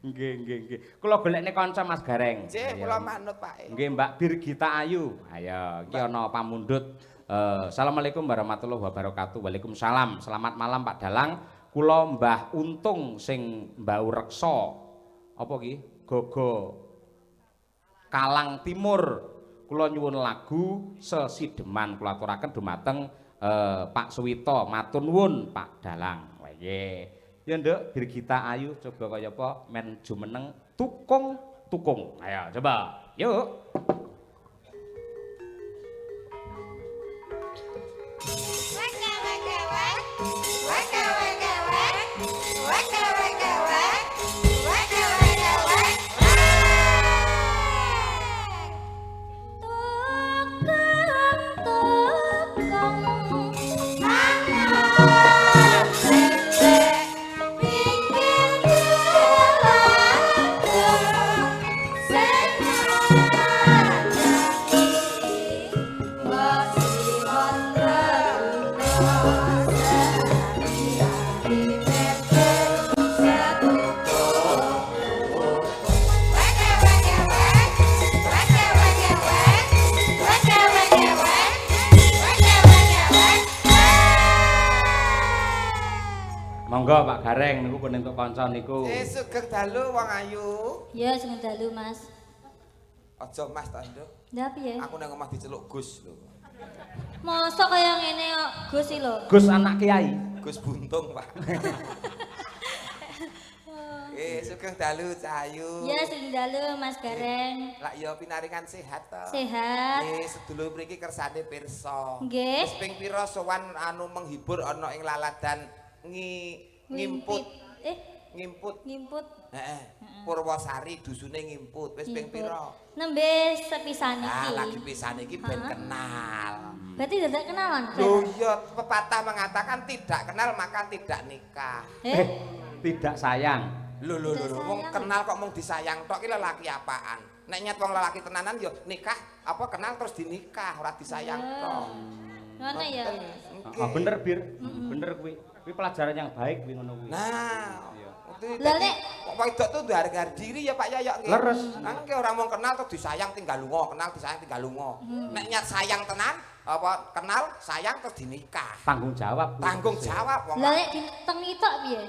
Nggih. Kula golekne kanca Mas Gareng. Nggih, kula manut Pak. Nggih, Mbak Birgita Ayu. Ayo, iki ana pamundhut. Assalamualaikum warahmatullahi wabarakatuh. Waalaikumsalam. Selamat malam Pak Dalang. Kula Mbah Untung sing mbau reksa. Apa ki? Gogo Kalang Timur. Kula nyuwun lagu Sesideman kula aturaken dumateng Pak Suwito. Matur nuwun Pak Dalang. Wah nggih. Ya Nduk, Birgita Ayu coba kaya apa men jumeneng tukung. Ayo coba. Yuk. Monggo Pak Gareng niku pun entuk kanca niku. Sugeng dalu wong ayu. Ya sugeng dalu Mas. Aja Mas ta, Nduk. Lah piye? Aku nang omah diceluk Gus lho. Mosok kaya ngene kok Gus iki lho. Gus anak Kiai. Gus Buntung, Pak. Sugeng dalu Cahayu. Ya sugeng dalu Mas Gareng. Lak ya pinaringan sehat to. Sehat. Sedulur mriki kersane pirsa. Nggih. Wis ping pira sowan anu menghibur ana ing laladan ngimput. Ngimput. Heeh. Purwosari dusune ngimput. Wis ping pira? Nembe sepisan iki. Nah, lagi pisan iki ben kenal. Berarti dadak kenalan. Loh iya, pepatah mengatakan tidak kenal maka tidak nikah. Tidak sayang. Loh, wong kenal kok mung disayang tok ki lelaki apaan? Nek nyet wong lelaki tenanan yo nikah apa kenal terus dinikah, ora disayang tok. Ngono ya. Bener Bir. Bener kuwi. Kuwi pelajaran yang baik kuwi ngono kuwi. Nah, Lah nek kok wedok tuh harga diri ya Pak Yoyok nggih. Leres. Nangke ora mau kenal terus disayang tinggal lunga, kenal disayang tinggal lunga. Nek nyat sayang tenan apa kenal sayang terus dinikah. Tanggung jawab. Tanggung jawab wong. lah nek ditengi tok piye?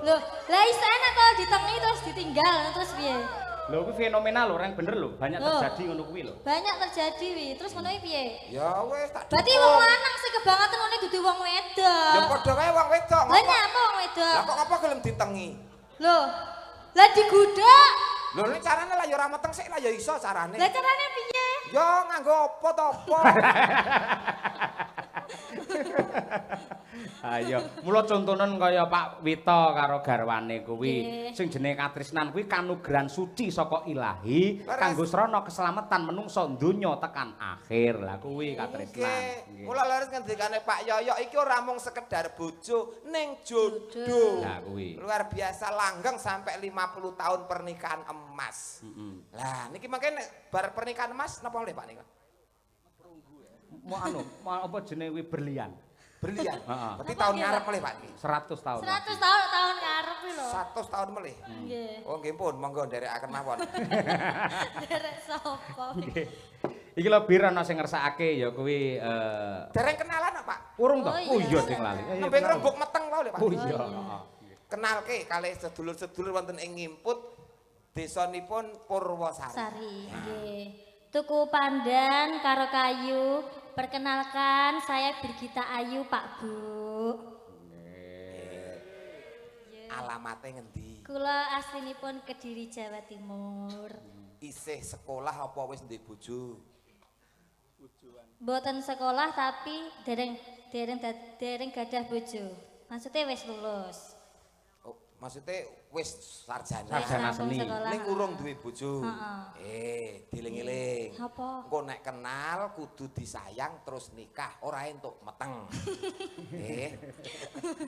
Loh, lah iso enak kok ditengi terus ditinggal terus piye? Lho kuwi fenomenal lho, orang bener lho, banyak terjadi ngono kuwi lho. Banyak terjadi wi. Terus ngono iki piye? Ya wis tak. Berarti wong lanang sing kebangetan ngene dudu wong wedok. Ya padha wae wong wedok. Lah nyapa wong wedok? Lah kok apa gelem ditengi? Loh. Lah digudhok. Lho nek carane lah ya ora meteng sik lah ya iso carane. Lah carane piye? Ya nganggo apa to apa. Ayo, mula contonen kaya Pak Wito karo garwane kuwi. Sing jenenge katresnan kuwi kanugrahan suci saka Ilahi kanggo srana keselamatan menungso donya tekan akhir. Lah kuwi katresnan. Mula leres ngendikane Pak Yoyok iki ora mung sekedar bojo ning jodoh. Lah kuwi. Luar biasa langgeng sampai 50 tahun pernikahan emas. Lah niki mangke bar pernikahan emas napa oleh Pak nika? Mau apa jenenge kuwi berlian. Berlian. Berarti tahun ngarep melih Pak iki. 100 tahun. 100 tahun ngarep lho. 100 tahun melih. Nggih. Oh nggih pun monggo nderekaken mawon. Derek sapa? Iki lho Bir ana sing ngersakake ya kuwi Dereng kenalan Pak. urung to? Oh iya ding lali. Nembe ngrembug meteng wae lho Pak. Oh iya. Kenalke kalih sedulur-sedulur wonten ing Ngimput desanipun Purwosari. Sari, nggih. Tuku pandan karo kayu. Perkenalkan saya Birgita Ayu Pak Bu. Alamate ngendi? Kula aslinipun Kediri Jawa Timur. Isih sekolah apa wis ndek bojo? Mboten sekolah tapi dereng gadah bojo. Maksudnya wis lulus. Oh, maksudnya wis sarjana. Sarjana seni. Ning urung duwe bojo. Dieling-eling. Apa? Engko nek kenal kudu disayang terus nikah, ora entuk meteng.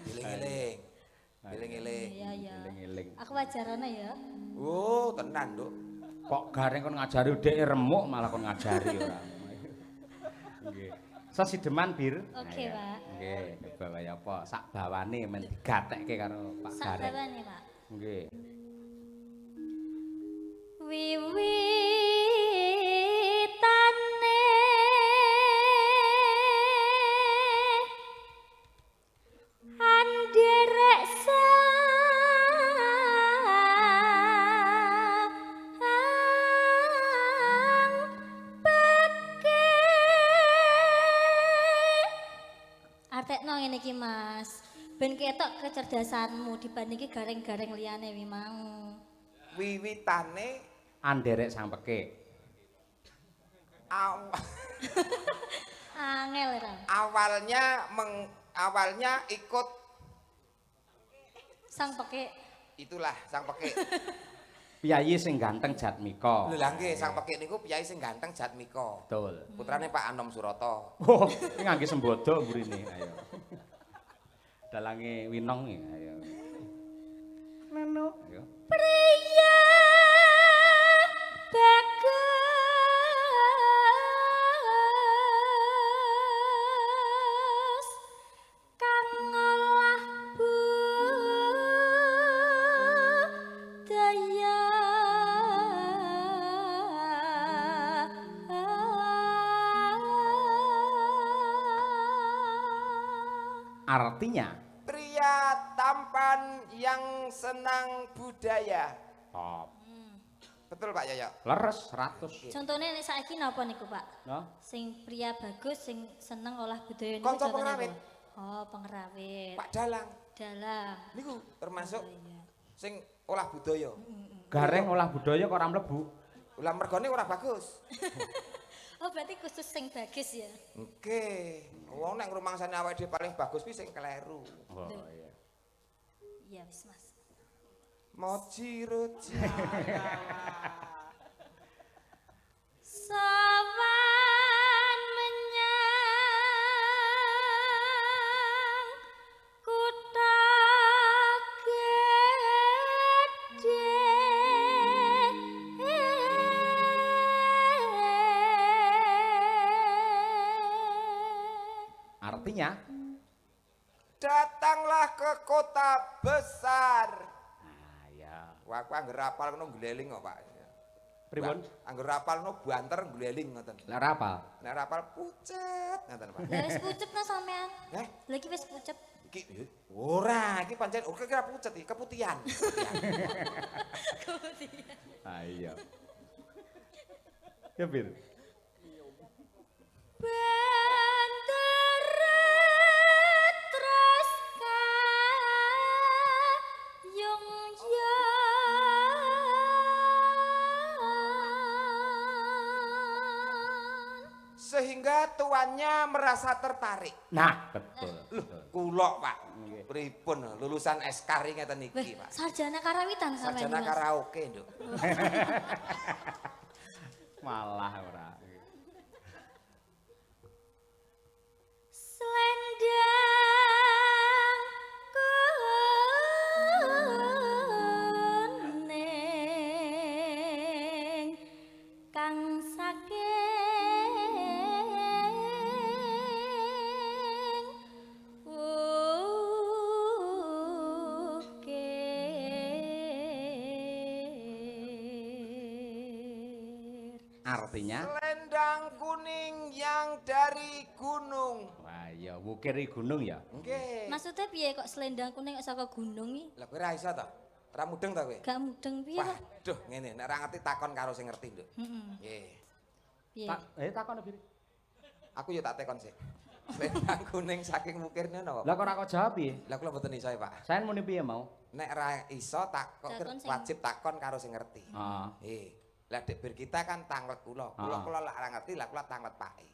Dieling-eling. Dieling-eling. Iya ya. Eling-eling. Aku wajarana ya. Oh, tenan, Nduk. Kok Gareng kon ngajari dhek remuk malah kon ngajari ora. Nggih. Sesideman Bir. Oke, Nah, ya. Pak. Nggih, coba kaya apa sak bawane men digatekke karo Pak Sak Gareng. bawane, Pak. Nggih. Wiwitane anderek sang peke. Artekno ngene iki, Mas. Ben ketok kecerdasanmu dibandingke gareng-gareng liyane wi mau. Wiwitane Anderek sang pekik. Angel ra. awalnya ikut Sang pekik. itulah sang pekik. Piyayi sing ganteng Jatmika. Lho lah nggih, sang pekik niku piyai sing ganteng Jatmika. Betul. Putrane Pak Anom Surata. Oh, ini ngangge sembodo mburine. Ayo. Dalange Winong ya, ayo. Nano. Ayo. Priya bagus kang ngolah budaya. Artinya Pria tampan yang senang budaya. top. Betul Pak Yoyo? Leres 100. Contohnya nek saiki napa niku, Pak? No? Sing pria bagus sing seneng olah budaya niku Kanca contohnya pengrawit. apa? Oh, pengrawit. Pak Dalang. Dalang. Niku termasuk Oh, iya. sing olah budaya. Gareng olah budaya kok ora mlebu. Ulah mergone ora bagus. Oh, berarti khusus sing bagus ya. Oke. Wong nek ngrumangsane awake dhewe paling bagus kuwi sing kleru. Oh iya. Iya, wis, Mas. Moji roji. Sowan menyang kutha gedhe. Artinya Datanglah ke kota besar. nah ya. Wah, aku angger apal ngono gleling kok, Pak. Pripun? Angger apal ngono banter gleling ngoten. Lah ora apal. Nek apal pucet ngoten, Pak. Lah wis pucet no sampean. Heh, Lagi wis pucet. iki ora, iki pancen ora kira pucet iki, keputihan. Ah iya. Ya Bir. Bandarat terus kayung Sehingga tuannya merasa tertarik. Nah, betul. Kulok, Pak. Nggih. Pripun lulusan Eskari ngeten iki, Pak. sarjana karawitan sampean. Sarjana Mas. karaoke, Nduk. Malah ora. Selendang kuning kang saking ukir. Artinya Selendang kuning yang dari gunung. wah ya wukiri gunung ya. Nggih. Maksudnya piye kok selendang kuning kok saka gunung iki? Lah kowe ra iso to? Ora mudeng to kowe? Gak mudeng piye kok? Waduh, ngene, nek ora ngerti takon karo sing ngerti, Nduk. Heeh. Nggih. Piye? Takon Bir. Aku yo tak tekon sik. Selendang kuning saking mukirne napa? Lah kok ora kok jawab piye? Lah kula mboten iso, Pak. Saya muni piye mau? Nek ra iso takon Takon sing- wajib takon karo sing ngerti. Ah. Lah dek bir kita kan tanglet kula. Ah. Kula lak ora ngerti, lah kula tanglet pake.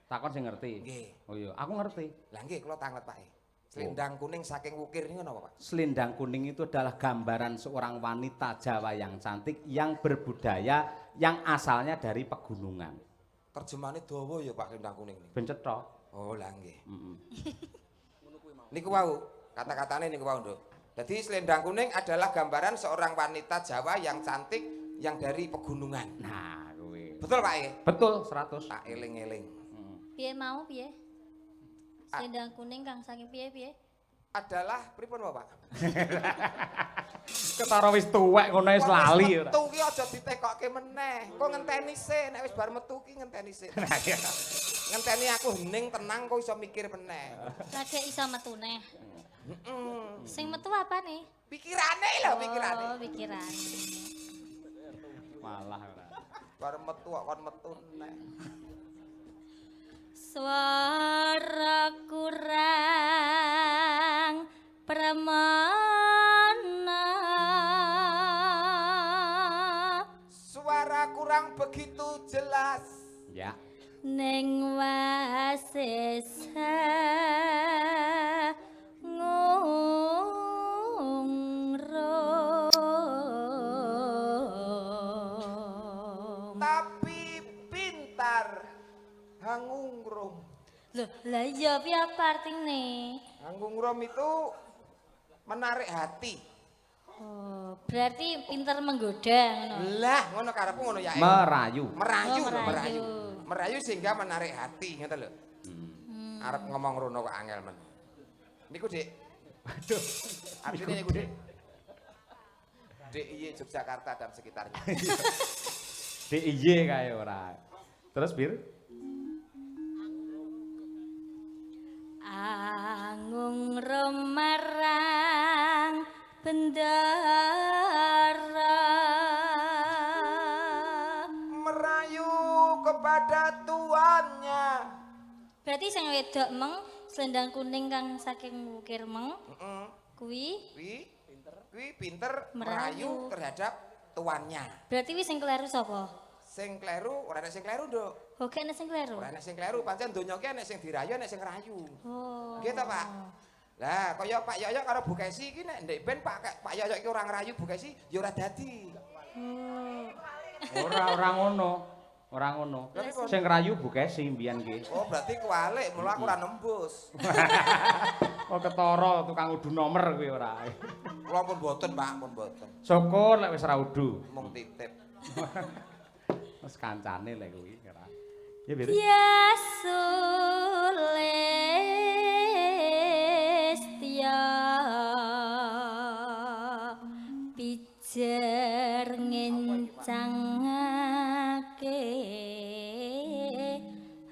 Takon sing ngerti. Nggih. Oh iya, aku ngerti. Lah nggih kula tanglet pake. Selendang kuning saking wukir niku napa, Pak? Selendang kuning itu adalah gambaran seorang wanita Jawa yang cantik yang berbudaya yang asalnya dari pegunungan. Terjemahane dawa ya Pak selendang kuning niku. Ben cetha. Oh lah nggih. Heeh. Niku wau, kata-katane niku wau, Nduk. Jadi selendang kuning adalah gambaran seorang wanita Jawa yang cantik yang dari pegunungan. Nah, kuwi. Betul Pak? Betul 100. Tak eling-eling. Piye mau piye? Selendang kuning kang saking piye? Adalah pripun Bapak? Ketara wis tuwek ngono wis lali ora. Metu ki aja ditekokke meneh. Kok ngenteni sik nek wis bar metu ki ngenteni sik. Ngenteni aku hening tenang kok iso mikir meneh. Lagi iso metu neh. Heeh. Sing metu apa nih? Pikirane lho, pikirane. Oh, pikiran. Malah ora. Bar metu kok kon metu neh. Suara kurang permana. Suara kurang begitu jelas. Ya. Ning wasesa ngungrum. Tapi pintar hangungrum. Loh, lah iya piye apa artine? Hangungrum itu menarik hati. Oh, berarti pinter menggoda ngono. Lah, ngono karepku ngono ya. Merayu. Merayu Oh, lho, merayu. merayu. Merayu sehingga menarik hati, ngoten lho. Arep ngomong rono kok angel men. Niku, Dik. Waduh. Artinya niku, Dik. DIY Yogyakarta dan sekitarnya. DIY kae ora. Terus Bir? Angung romarang bendara. Merayu kepada tuannya. Berarti sing wedok meng selendang kuning kang saking wukir meng Heeh. kuwi Kuwi pinter Merayu. merayu terhadap tuannya. berarti wis sing kleru sapa? Sing kleru, ora ana sing kleru, Nduk. Oke ana sing kleru. Ora ana sing kleru, pancen donya ki ana sing dirayu, ana sing ngerayu. Oh. Nggih ta, Pak? Lah, kaya Pak Yoyo karo Bu Kesi iki nek ndek ben Pak Yoyo iki ora ngerayu Bu Kesi, ya ora dadi. Oh. Ora ngono. Ora ngono. Sing rayu Bu Kesi mbiyen ki. Oh, berarti kualik, mula aku ora nembus. Oh ketara tukang udu nomor kuwi ora. Kula pun boten, Pak, pun boten. Syukur lek wis ra udu. Mung titip. Wis kancane lek kuwi ora. Ya Bir. Ya Sulistya pijer ngencangake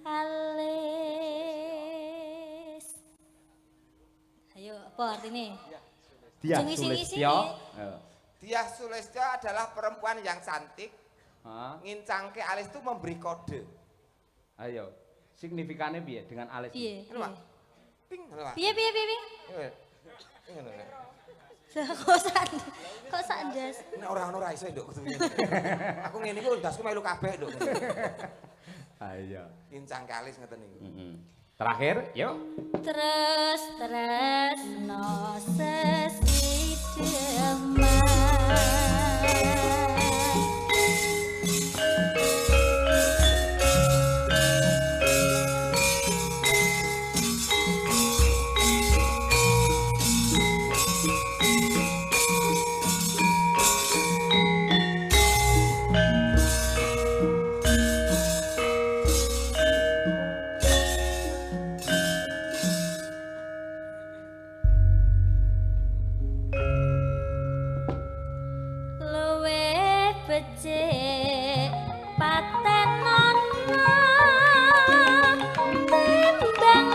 alis. Ayo, apa artinya? Dia Sing isi-isi Sulistya. nih. Diah Sulistya adalah perempuan yang cantik. Hah? Ngincangke alis itu memberi kode. Ayo. Signifikannya piye dengan alis? Piye? Ngono, Pak. Ping, ngono, Pak. Piye? Ngono, nek. Lah, kok sandas? Nek ora ngono ora iso, Nduk. Kudu ngene. Aku ngene iki ndasku melu kabeh, Nduk. Ayo. Ngincangke alis ngoten niku. Terakhir, yuk. Terus no sesideman. Becik paten nono timbang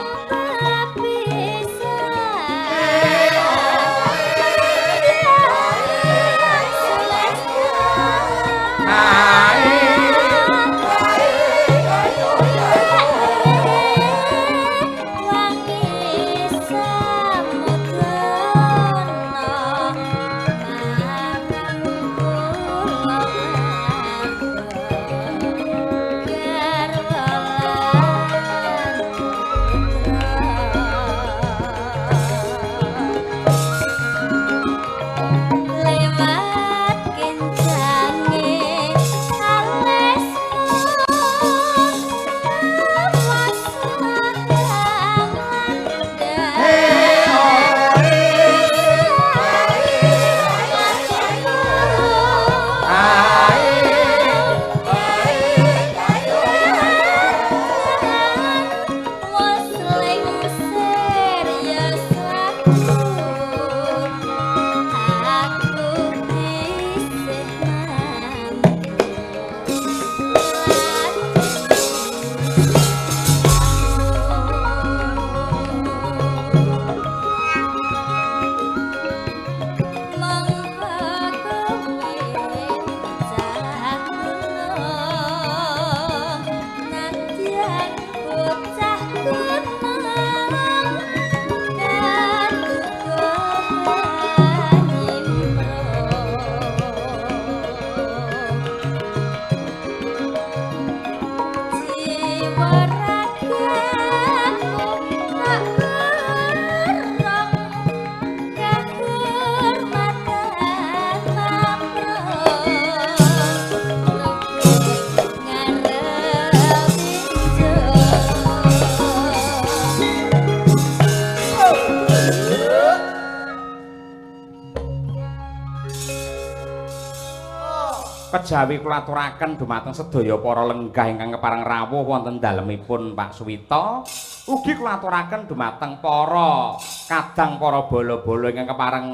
kejawi kula aturaken dumateng sedaya para lenggah ingkang kepareng rawuh wonten dalemipun Pak Suwito. Ugi kula aturaken dumateng para kadang para bolo-bolo ingkang kepareng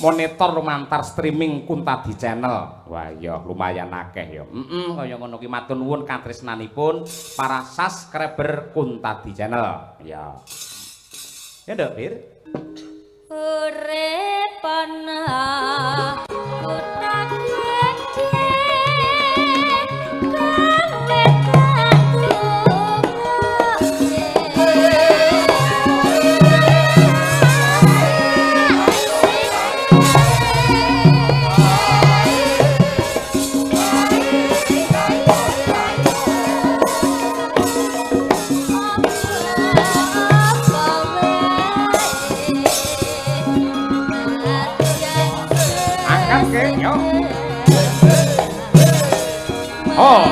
monitor lumantar streaming Kuntadi Channel. Wah ya lumayan akeh ya. Kaya ngono ki matur nuwun katresnanipun para subscriber Kuntadi Channel. Ya. Ya Nduk, Bir. Urip ana kutang gedhe Oh.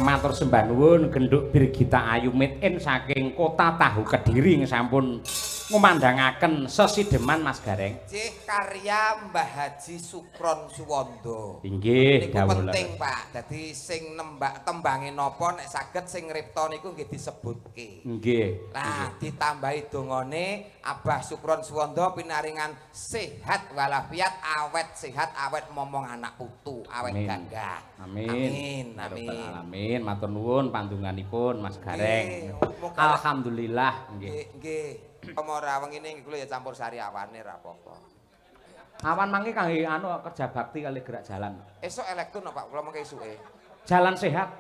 Matur sembah nuwun Genduk Birgita Ayu made in saking kota Tahu Kediri sampun ngumandangaken sesideman Mas Gareng. Cih karya Mbah Haji Sukron Suwondo. Inggih, niku dawuh. penting, Pak. Dadi sing nembak tembange napa nek saged sing ngripta niku nggih disebutke. Nggih. Lah ditambahi dongane Abah Sukron Suwondo pinaringan sehat walafiat, awet sehat, awet momong anak putu, awet gagah. Amin. Amin. Amin. Matur nuwun pandunganipun Mas Gareng. Alhamdulillah nggih. Nggih. Ora wengine iki kula ya campur sari awane ra apa-apa. Awan mangke kangge anu kerja bakti kali gerak jalan. Esuk elektron Pak, kula mengke esuke. Jalan sehat.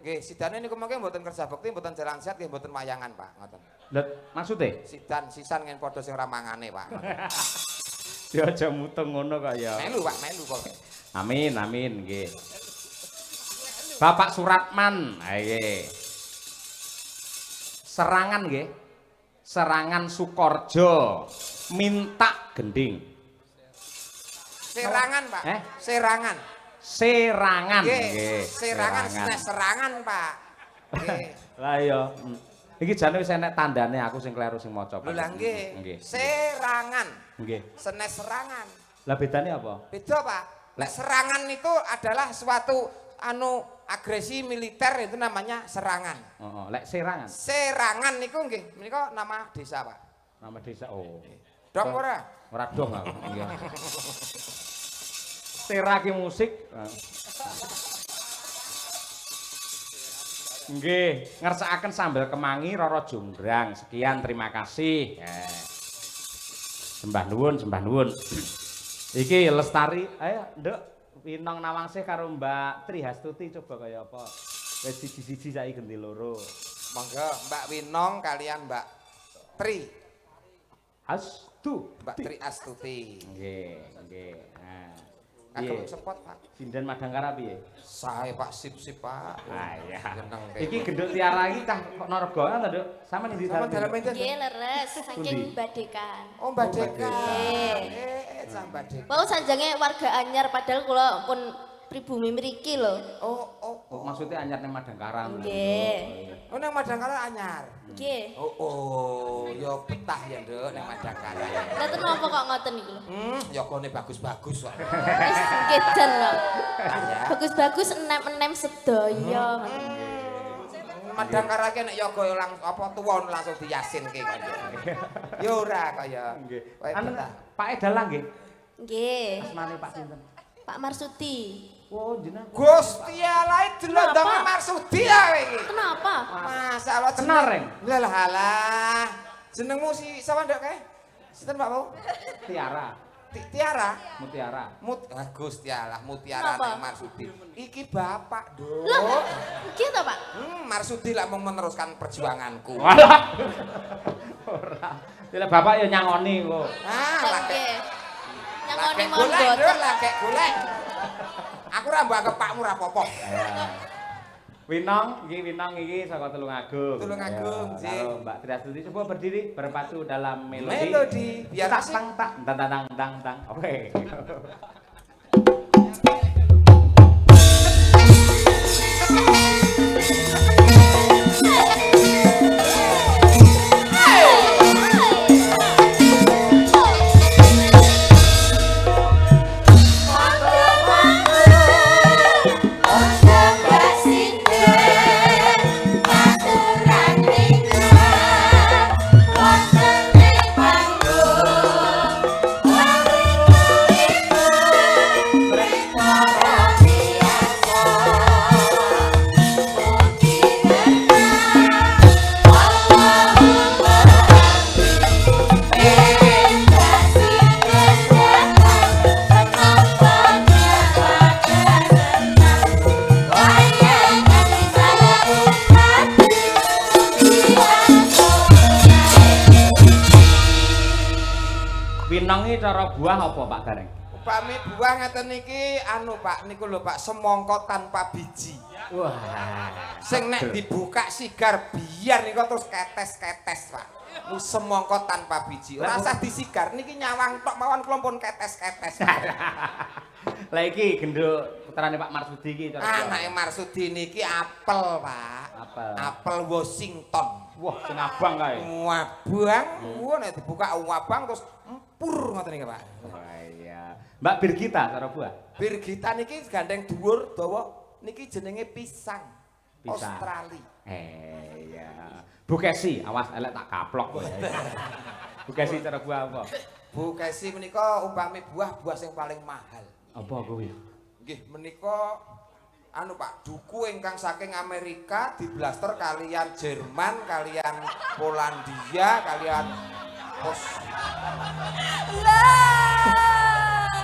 Nggih, sidane niku mengke mboten kerja bekti, mboten jalan sehat, nggih mboten wayangan, Pak. Ngoten. Lha maksude? Sisan ngen padha sing ora mangane, Pak. Ya aja mutung ngono kok ya. Melu, Pak, melu kok. Amin, amin nggih. Bapak Suratman, nggih. Serangan nggih. Serangan Sukorjo minta gending. Serangan, Pak. Serangan. Serangan nggih. Serangan, serangan, Pak. Nggih. Lah iya. Iki jane wis enek tandane aku sing kleru sing maca. Lho lah nggih. Serangan. Nggih. Senes serangan. Lah bedane apa? Beda, Pak. Lah serangan itu adalah suatu agresi militer, itu namanya serangan. Heeh, lek serangan. Serangan niku nggih, menika nama desa, Pak. Nama desa. Oh. Dong ora? Ora dong aku. Nggih. Seraki musik. Nggih, ngersakaken sambel kemangi Roro Jonggrang. Sekian, terima kasih. Sembah nuwun. Iki Lestari, ayo Nduk, Winong Nawangsih karo Mbak Tri Hastuti coba kaya apa. Wis siji-siji saiki ganti loro. Monggo Mbak Winong kalian Mbak Tri. Mbak Tri Astuti. Nggih. Nah. Kagem sepot, Pak. Sinden Madangkara piye? Sae Pak, sip Pak. Ah iya. Seneng Iki genduk tiara iki cah kok Narogong ta, Nduk? Sama ndi Sama dalam itu. Nggih leres Pundi? saking Badekan. Oh, Mbak Deka. Nggih. Mbak Deka. Wau sanjange warga anyar padahal kula pun pribumi mriki lho. Oh, maksudnya anyar ning Madangkara. Nggih. Oh, nang Madangkara anyar. Nggih. Oh, ya betah ya, Nduk, nang Madangkara. Lah ten napa kok ngoten niku lho? Yogane bagus-bagus kok. Wis kedan lho. Ya. Bagus-bagus enem-enem sedaya. Madangkara ki nek yoga apa tuwon langsung diyasinke kok. Ya ora kaya. Nggih. Kaya Anu betah. Pak Edalang nggih. Nggih. Asmane Pak sinten? Pak Marsudi. Oh, jenengan. Gusti Allah delondonge Marsudi ya kowe iki. Kenapa? Masyaallah Kenal, Reng? Lah halah. Jenengmu si sapa Nduk kae? Sinten Pak Mau? Tiara, Tiara. Mutiara. Gusti Allah, Mutiara Kenapa? nek Marsudi. Iki bapak, Nduk. Lah, iki ta, Pak? Marsudi lak mau meneruskan perjuanganku. Walah. Ora. Lah bapak ya nyangoni kok. Lagi. Nyangoni Lagi mon golek, Nduk, boten. lagi golek. Aku ora mbok anggap pakmu ora apa-apa. Winong iki saka Tulungagung. Tulungagung, Ya, Ji. Karo Mbak Tri Astuti coba berdiri berpacu dalam melodi. Melodi, biar tak asik. tang. Oke. Winong iki cara buah apa Pak Gareng? Upami buah ngeten iki anu Pak, niku lho Pak, semangka tanpa biji. Wah. Sing nek dibuka sigar biar niku terus ketes-ketes Pak. Ku semangka tanpa biji. Ora usah disigar, niki nyawang tok mawon kula pun ketes-ketes. Lah iki genduk putrane Pak Marsudi iki cara buah. Anake Marsudi niki apel Pak. Apel Washington. Wah, sing abang kae. Wabang, nek dibuka wabang terus empur ngoten niki Pak. Wah iya. Mbak Birgita cara buah. Birgita niki gandeng dhuwur dawa niki jenenge pisang. Pisang. Australia. Iya. Bu Kesi, awas elek tak kaplok kowe. Bu Kesi cara buah apa? Bu Kesi menika umpami buah sing paling mahal. Apa kuwi? Nggih menika anu Pak, duku ingkang saking Amerika diblaster kalian Jerman, kalian Polandia, kalian Blasterane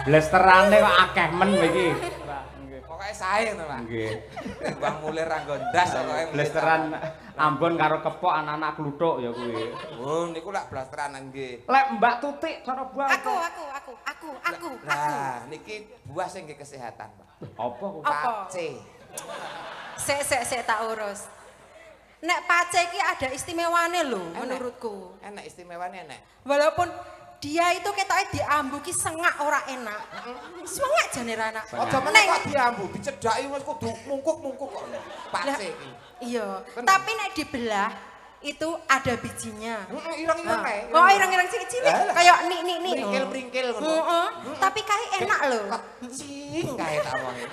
Blasterane kok akeh men iki. Pokoke sae to, Pak. Nggih. Timbang mulir ra nggo ndas pokoke Blasteran Ambon karo kepok anak-anak kluthuk ya kuwi. Oh, niku lak blasteran nggih. Lek Mbak Tutik cara buah. Aku. Lah, niki buah sing nggih kesehatan, Pak. Apa kok? Apa? Pace. Sik tak urus. Nek pace iki ada istimewane lho menurutku. Enak istimewane enak. Walaupun dia itu ketoknya diambu ki sengak ora enak. Sengak jane ra enak. Aja meneh kok diambu, dicedhaki wis kudu mungkuk-mungkuk kok. Pace iki. Iya, tapi nek dibelah itu ada bijinya. Ireng-ireng kae. Oh, ireng-ireng cilik-cilik kayak nik. Pringkil-pringkil ngono. Heeh. Tapi kae enak lho. Cing kae tak wonge.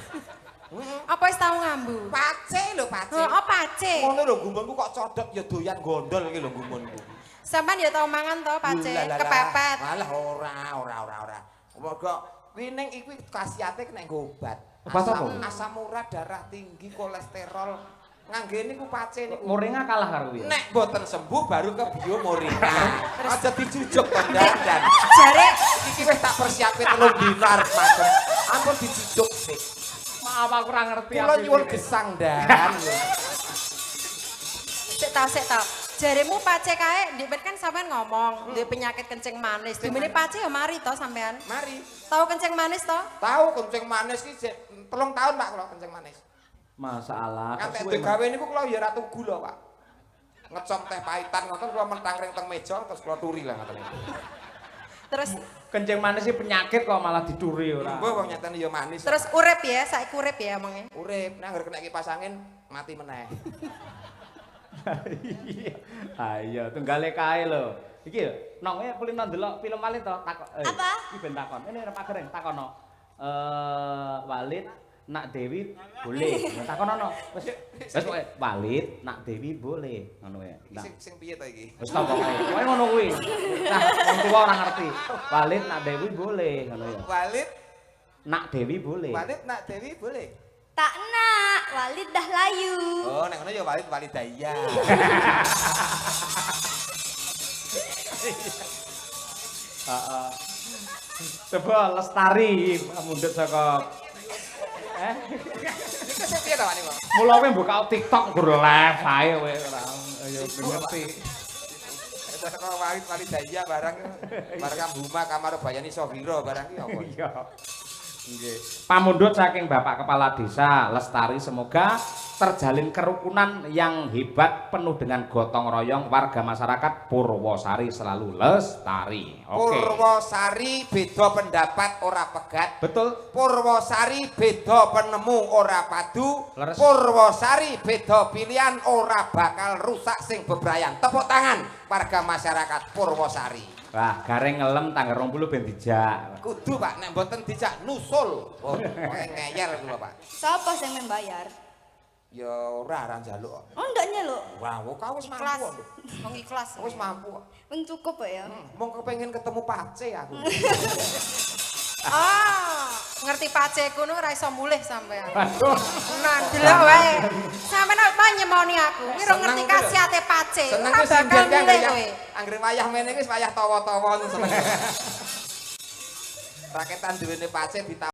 Apa wis tau ngambu? Pace lho, pace. Oh, pace. Ngono lho gumunku kok codot ya doyan gondol iki lho gumunku. Sampeyan ya tau mangan to pace, kepepet. Malah ora. Mergo wining iku khasiate nek nggo obat. Obat apa? Asam urat, darah tinggi, kolesterol. Ngangge niku pace niku. Moringa kalah karo kuwi. Nek boten sembuh baru ke bio moringa. Aja dijujuk to dandan. Jare Iki wis tak persiape 3 dina arep macet. Ampun dijujuk sik. Maaf aku ora ngerti. Kula nyuwun gesang dan. sik tau. Jaremu pace kae, ndek kan sampean ngomong, ndek penyakit kencing manis. Dimene pace ya mari to sampean. Mari. Tahu kencing manis to? Tahu kencing manis ki 3 tahun Pak kula kencing manis. Masalah. Kantek gawe niku kula ya ra tugu lho, Pak. Ngecom teh pahitan ngoten kula mentang ring teng meja terus kula turi lah ngoten niku. Terus Kencing manis sih penyakit kok malah dicuri ora. Mbah wong nyatane ya manis. terus urip ya, saiki urip ya omongnya. urip nek anggere kena kipas angin mati meneh. Iya, tunggale kae lho. Iki lho, nong kulino ndelok film Walid to, takon. Apa? Iki ben takon. Ini arep pagereng takono. Walid nak Dewi boleh. Takono. Wis pokoke Walid nak Dewi boleh ngono ya. Sing piye to iki? Wis ta pokoke. Pokoke ngono kuwi. Nah, wong tuwa ora ngerti. Walid nak Dewi boleh ngono ya. Walid Nak Dewi boleh. nak Dewi boleh. Tak nak, Walid dah layu. Oh, nek ngono ya Walid daya. Heeh. Coba Lestari mundhut saka Iku sing piye to Pak niku? mula kowe buka TikTok gur live ae kowe ora ya ngerti. Saka Walid daya barang Buma kamar bayani Sofiro barang ki apa? Iya. Nggih. Pamundhut saking Bapak Kepala Desa Lestari semoga terjalin kerukunan yang hebat penuh dengan gotong royong warga masyarakat Purwosari selalu lestari. Oke. Purwosari beda pendapat ora pegat. Betul. Purwosari beda penemu ora padu. Leres. Purwosari beda pilihan ora bakal rusak sing bebrayan. Tepuk tangan warga masyarakat Purwosari. Wah, gareng ngelem tanggal 20 ben dijak. Kudu Pak, nek mboten dijak nusul. Oh, ngeyel kula Pak. Siapa yang membayar? Ya ora njaluk. Oh, ndak nyeluk. Wah, kok wis Ikhlas. mampu. Wong ikhlas. Wis mampu. Wong cukup ya. Mong kepengin ketemu Pace aku. Ah, ngerti pace kuno ora iso mulih sampean. Aduh. Nah, delok wae. Sampeyan apa nyemoni aku? Kuwi ora ngerti Seneng ku lho. khasiate pace. Seneng Ora ku bakal singen kan mulih ya. kowe. Anggere wayah mene wis wayah tawa-tawa seneng. Raketan duwene Pace